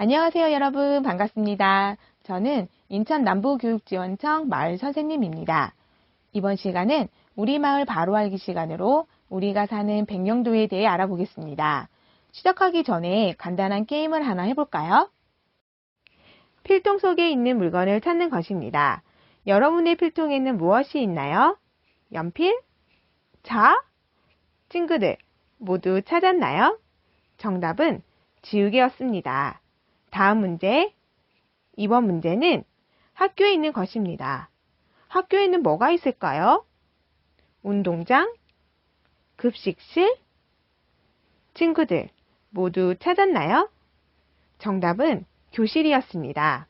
안녕하세요, 여러분. 반갑습니다. 저는 인천 남부교육지원청 마을 선생님입니다. 이번 시간은 우리 마을 바로 알기 시간으로 우리가 사는 백령도에 대해 알아보겠습니다. 시작하기 전에 간단한 게임을 하나 해볼까요? 필통 속에 있는 물건을 찾는 것입니다. 여러분의 필통에는 무엇이 있나요? 연필? 자? 친구들, 모두 찾았나요? 정답은 지우개였습니다. 다음 문제. 이번 문제는 학교에 있는 것입니다. 학교에는 뭐가 있을까요? 운동장? 급식실? 친구들, 모두 찾았나요? 정답은 교실이었습니다.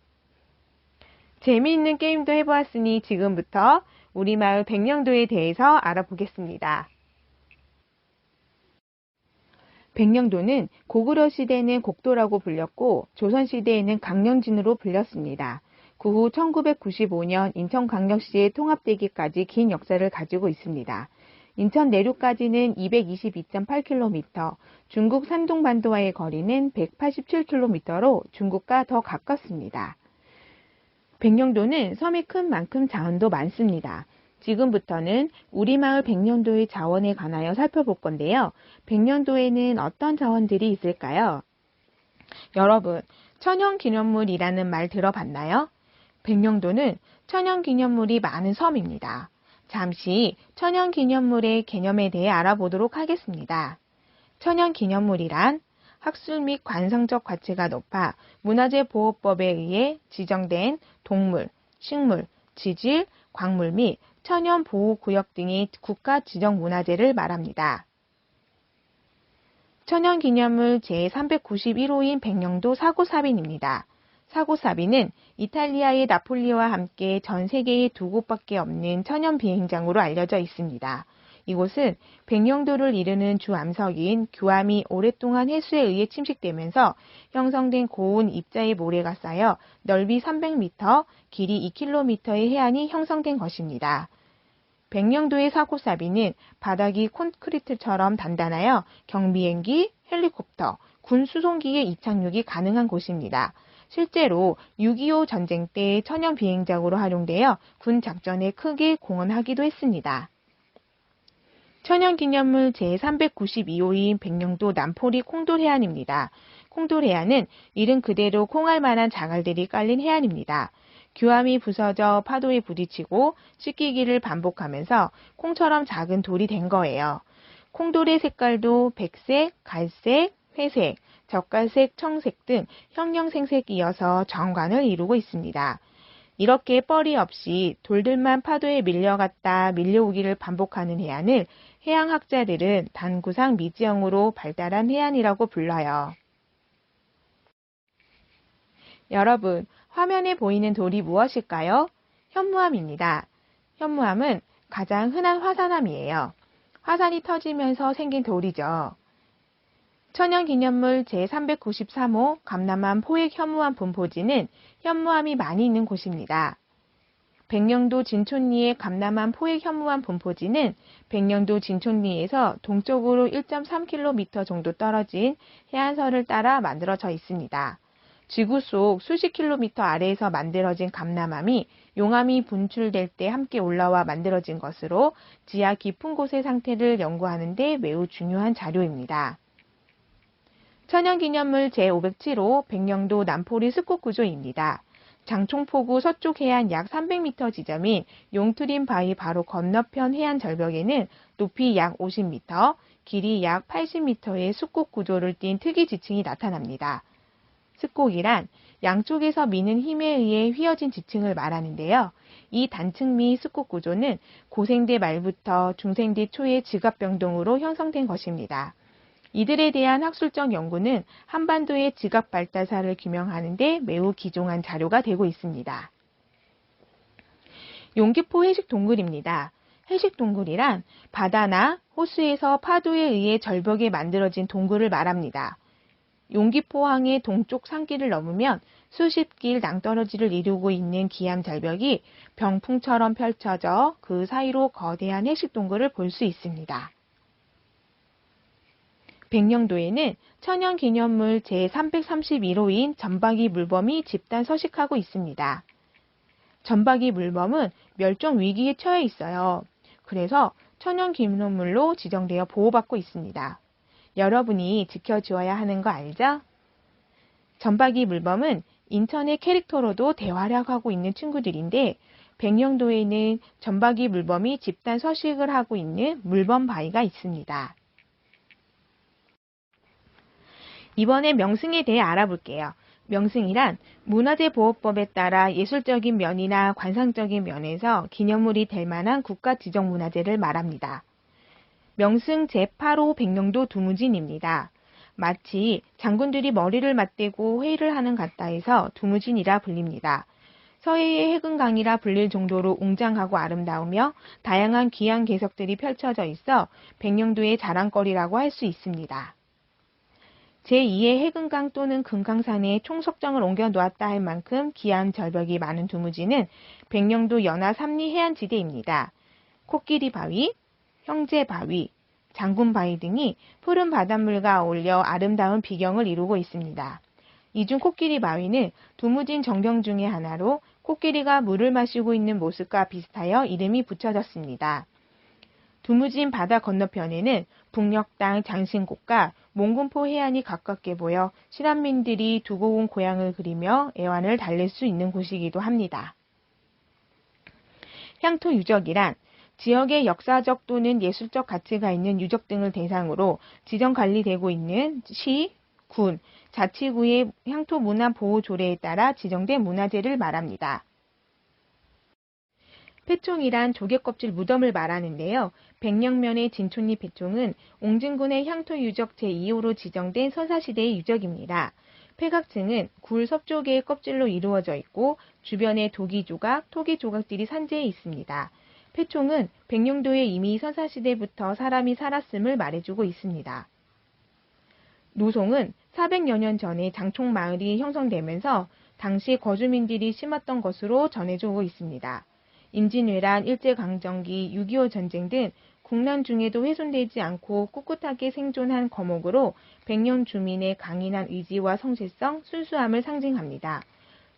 재미있는 게임도 해보았으니 지금부터 우리 마을 백령도에 대해서 알아보겠습니다. 백령도는 고구려 시대에는 곡도라고 불렸고 조선시대에는 강령진으로 불렸습니다. 그 후 1995년 인천광역시에 통합되기까지 긴 역사를 가지고 있습니다. 인천 내륙까지는 222.8km, 중국 산둥반도와의 거리는 187km로 중국과 더 가깝습니다. 백령도는 섬이 큰 만큼 자원도 많습니다. 지금부터는 우리 마을 백령도의 자원에 관하여 살펴볼 건데요. 백령도에는 어떤 자원들이 있을까요? 여러분, 천연기념물이라는 말 들어봤나요? 백령도는 천연기념물이 많은 섬입니다. 잠시 천연기념물의 개념에 대해 알아보도록 하겠습니다. 천연기념물이란 학술 및 관성적 가치가 높아 문화재보호법에 의해 지정된 동물, 식물, 지질, 광물 및 천연보호구역 등의 국가 지정 문화재를 말합니다. 천연기념물 제391호인 백령도 사고사빈입니다. 사고사빈은 이탈리아의 나폴리와 함께 전 세계에 두 곳밖에 없는 천연비행장으로 알려져 있습니다. 이곳은 백령도를 이르는 주 암석인 규암이 오랫동안 해수에 의해 침식되면서 형성된 고운 입자의 모래가 쌓여 넓이 300m, 길이 2km의 해안이 형성된 것입니다. 백령도의 사고사비는 바닥이 콘크리트처럼 단단하여 경비행기, 헬리콥터, 군 수송기의 이착륙이 가능한 곳입니다. 실제로 6.25 전쟁 때 천연 비행장으로 활용되어 군 작전에 크게 공헌하기도 했습니다. 천연기념물 제392호인 백령도 남포리 콩돌해안입니다. 콩돌해안은 이름 그대로 콩알 만한 자갈들이 깔린 해안입니다. 규암이 부서져 파도에 부딪히고 씻기기를 반복하면서 콩처럼 작은 돌이 된 거예요. 콩돌의 색깔도 백색, 갈색, 회색, 젓갈색, 청색 등 형형색색이어서 정관을 이루고 있습니다. 이렇게 뻘이 없이 돌들만 파도에 밀려갔다 밀려오기를 반복하는 해안을 해양학자들은 단구상 미지형으로 발달한 해안이라고 불러요. 여러분, 화면에 보이는 돌이 무엇일까요? 현무암입니다. 현무암은 가장 흔한 화산암이에요. 화산이 터지면서 생긴 돌이죠. 천연기념물 제393호 감남암 포획 현무암 분포지는 현무암이 많이 있는 곳입니다. 백령도 진촌리의 감남암 포획 현무암 분포지는 백령도 진촌리에서 동쪽으로 1.3km 정도 떨어진 해안선을 따라 만들어져 있습니다. 지구 속 수십 킬로미터 아래에서 만들어진 감남암이 용암이 분출될 때 함께 올라와 만들어진 것으로 지하 깊은 곳의 상태를 연구하는 데 매우 중요한 자료입니다. 천연기념물 제507호 백령도 남포리 습곡구조입니다. 장총포구 서쪽 해안 약 300m 지점인 용트림 바위 바로 건너편 해안 절벽에는 높이 약 50m, 길이 약 80m의 습곡 구조를 띤 특이 지층이 나타납니다. 습곡이란 양쪽에서 미는 힘에 의해 휘어진 지층을 말하는데요. 이 단층 및 습곡 구조는 고생대 말부터 중생대 초의 지각병동으로 형성된 것입니다. 이들에 대한 학술적 연구는 한반도의 지각 발달사를 규명하는 데 매우 기종한 자료가 되고 있습니다. 용기포 해식동굴입니다. 해식동굴이란 바다나 호수에서 파도에 의해 절벽에 만들어진 동굴을 말합니다. 용기포항의 동쪽 산길을 넘으면 수십 길 낭떠러지를 이루고 있는 기암 절벽이 병풍처럼 펼쳐져 그 사이로 거대한 해식동굴을 볼 수 있습니다. 백령도에는 천연기념물 제331호인 점박이 물범이 집단 서식하고 있습니다. 점박이 물범은 멸종 위기에 처해 있어요. 그래서 천연기념물로 지정되어 보호받고 있습니다. 여러분이 지켜주어야 하는 거 알죠? 점박이 물범은 인천의 캐릭터로도 대활약하고 있는 친구들인데 백령도에는 점박이 물범이 집단 서식을 하고 있는 물범바위가 있습니다. 이번에 명승에 대해 알아볼게요. 명승이란 문화재보호법에 따라 예술적인 면이나 관상적인 면에서 기념물이 될 만한 국가 지정 문화재를 말합니다. 명승 제8호 백령도 두무진입니다. 마치 장군들이 머리를 맞대고 회의를 하는 같다 해서 두무진이라 불립니다. 서해의 해금강이라 불릴 정도로 웅장하고 아름다우며 다양한 귀한 개석들이 펼쳐져 있어 백령도의 자랑거리라고 할 수 있습니다. 제2의 해금강 또는 금강산에 총석정을 옮겨 놓았다 할 만큼 귀한 절벽이 많은 두무지는 백령도 연화 삼리 해안지대입니다. 코끼리 바위, 형제 바위, 장군 바위 등이 푸른 바닷물과 어울려 아름다운 비경을 이루고 있습니다. 이 중 코끼리 바위는 두무진 정경 중의 하나로 코끼리가 물을 마시고 있는 모습과 비슷하여 이름이 붙여졌습니다. 두무진 바다 건너편에는 북녘땅 장신곡과 몽군포 해안이 가깝게 보여 실한민들이 두고 온 고향을 그리며 애환을 달랠 수 있는 곳이기도 합니다. 향토 유적이란 지역의 역사적 또는 예술적 가치가 있는 유적 등을 대상으로 지정 관리되고 있는 시, 군, 자치구의 향토 문화 보호 조례에 따라 지정된 문화재를 말합니다. 폐총이란 조개껍질 무덤을 말하는데요. 백령면의 진촌리 폐총은 옹진군의 향토유적 제2호로 지정된 선사시대의 유적입니다. 폐각층은 굴 섭조개의 껍질로 이루어져 있고 주변에 도기조각, 토기조각들이 산재해 있습니다. 폐총은 백령도에 이미 선사시대부터 사람이 살았음을 말해주고 있습니다. 노송은 400여 년 전에 장총마을이 형성되면서 당시 거주민들이 심었던 것으로 전해지고 있습니다. 임진왜란, 일제강점기, 6.25 전쟁 등 국난 중에도 훼손되지 않고 꿋꿋하게 생존한 거목으로 백령 주민의 강인한 의지와 성실성, 순수함을 상징합니다.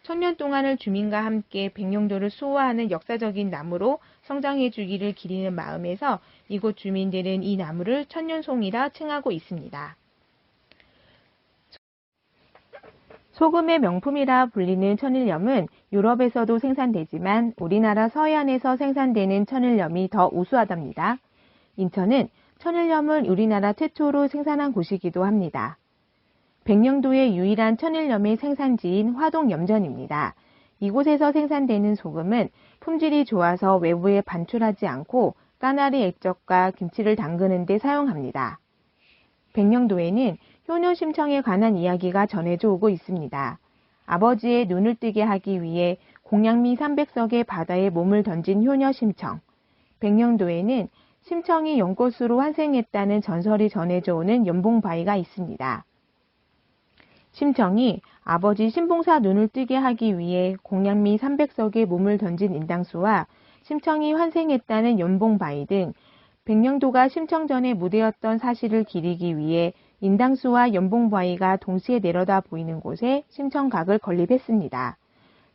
1000년 동안을 주민과 함께 백령도를 수호하는 역사적인 나무로 성장해 주기를 기리는 마음에서 이곳 주민들은 이 나무를 천년송이라 칭하고 있습니다. 소금의 명품이라 불리는 천일염은 유럽에서도 생산되지만 우리나라 서해안에서 생산되는 천일염이 더 우수하답니다. 인천은 천일염을 우리나라 최초로 생산한 곳이기도 합니다. 백령도의 유일한 천일염의 생산지인 화동염전입니다. 이곳에서 생산되는 소금은 품질이 좋아서 외부에 반출하지 않고 까나리 액젓과 김치를 담그는 데 사용합니다. 백령도에는 효녀 심청에 관한 이야기가 전해져 오고 있습니다. 아버지의 눈을 뜨게 하기 위해 공양미 300석의 바다에 몸을 던진 효녀 심청. 백령도에는 심청이 연꽃으로 환생했다는 전설이 전해져 오는 연봉바위가 있습니다. 심청이 아버지 신봉사 눈을 뜨게 하기 위해 공양미 300석에 몸을 던진 인당수와 심청이 환생했다는 연봉바위 등 백령도가 심청전의 무대였던 사실을 기리기 위해 인당수와 연봉바위가 동시에 내려다 보이는 곳에 심청각을 건립했습니다.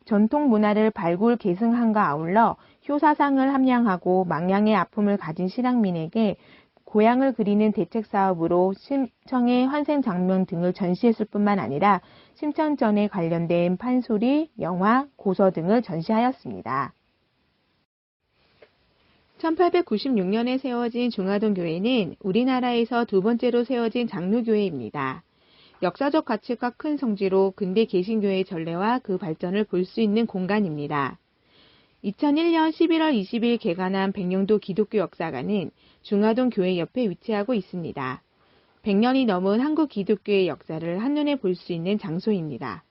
전통 문화를 발굴 계승함과 아울러 효사상을 함양하고 망량의 아픔을 가진 실향민에게 고향을 그리는 대책사업으로 심청의 환생 장면 등을 전시했을 뿐만 아니라 심청전에 관련된 판소리, 영화, 고서 등을 전시하였습니다. 1896년에 세워진 중화동교회는 우리나라에서 두 번째로 세워진 장로교회입니다. 역사적 가치가 큰 성지로 근대 개신교의 전례와 그 발전을 볼 수 있는 공간입니다. 2001년 11월 20일 개관한 백령도 기독교 역사관은 중화동 교회 옆에 위치하고 있습니다. 100년이 넘은 한국 기독교의 역사를 한눈에 볼 수 있는 장소입니다.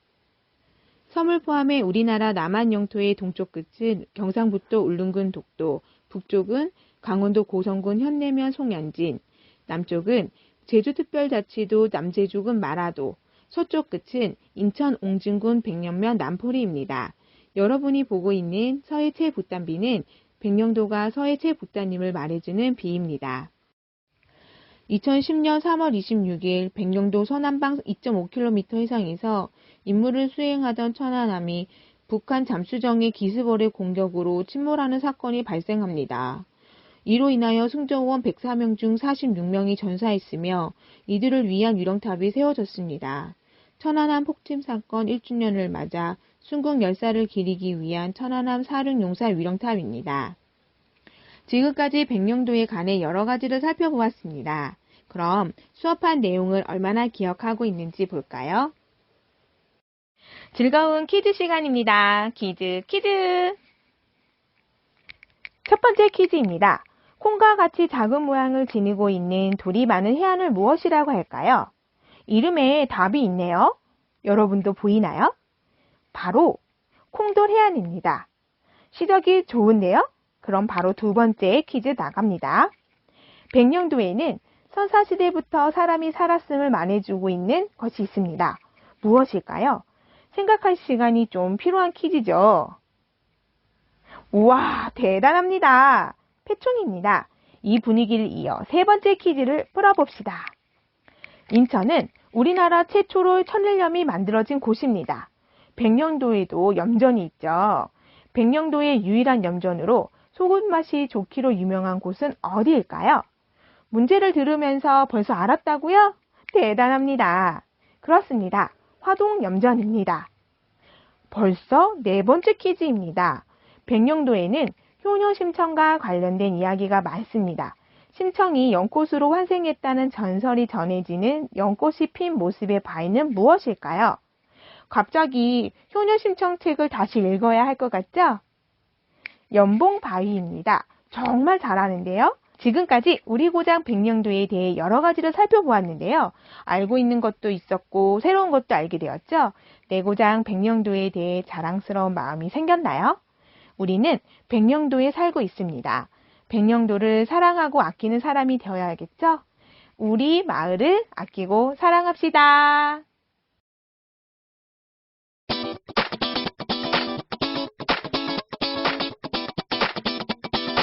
섬을 포함해 우리나라 남한 영토의 동쪽 끝은 경상북도 울릉군 독도, 북쪽은 강원도 고성군 현내면 송현진, 남쪽은 제주특별자치도 남제주군 마라도, 서쪽 끝은 인천 옹진군 백령면 남포리입니다. 여러분이 보고 있는 서해 최북단비는 백령도가 서해 최북단임을 말해주는 비입니다. 2010년 3월 26일 백령도 서남방 2.5km 해상에서 임무를 수행하던 천안함이 북한 잠수정의 기습어뢰 공격으로 침몰하는 사건이 발생합니다. 이로 인하여 승조원 104명 중 46명이 전사했으며 이들을 위한 위령탑이 세워졌습니다. 천안함 폭침 사건 1주년을 맞아 순국 열사를 기리기 위한 천안함 사륙용사 위령탑입니다. 지금까지 백령도에 관해 여러 가지를 살펴보았습니다. 그럼 수업한 내용을 얼마나 기억하고 있는지 볼까요? 즐거운 퀴즈 시간입니다. 퀴즈. 첫 번째 퀴즈입니다. 콩과 같이 작은 모양을 지니고 있는 돌이 많은 해안을 무엇이라고 할까요? 이름에 답이 있네요. 여러분도 보이나요? 바로 콩돌 해안입니다. 시작이 좋은데요? 그럼 바로 두 번째 퀴즈 나갑니다. 백령도에는 선사시대부터 사람이 살았음을 말해주고 있는 것이 있습니다. 무엇일까요? 생각할 시간이 좀 필요한 퀴즈죠. 우와, 대단합니다. 패촌입니다. 이 분위기를 이어 세 번째 퀴즈를 풀어봅시다. 인천은 우리나라 최초로 천일염이 만들어진 곳입니다. 백령도에도 염전이 있죠. 백령도의 유일한 염전으로 소금 맛이 좋기로 유명한 곳은 어디일까요? 문제를 들으면서 벌써 알았다고요? 대단합니다. 그렇습니다. 화동염전입니다. 벌써 네 번째 퀴즈입니다. 백령도에는 효녀 심청과 관련된 이야기가 많습니다. 심청이 연꽃으로 환생했다는 전설이 전해지는 연꽃이 핀 모습의 바위는 무엇일까요? 갑자기 효녀 심청 책을 다시 읽어야 할 것 같죠? 연봉바위입니다. 정말 잘하는데요? 지금까지 우리 고장 백령도에 대해 여러 가지를 살펴보았는데요. 알고 있는 것도 있었고 새로운 것도 알게 되었죠? 내 고장 백령도에 대해 자랑스러운 마음이 생겼나요? 우리는 백령도에 살고 있습니다. 백령도를 사랑하고 아끼는 사람이 되어야겠죠? 우리 마을을 아끼고 사랑합시다.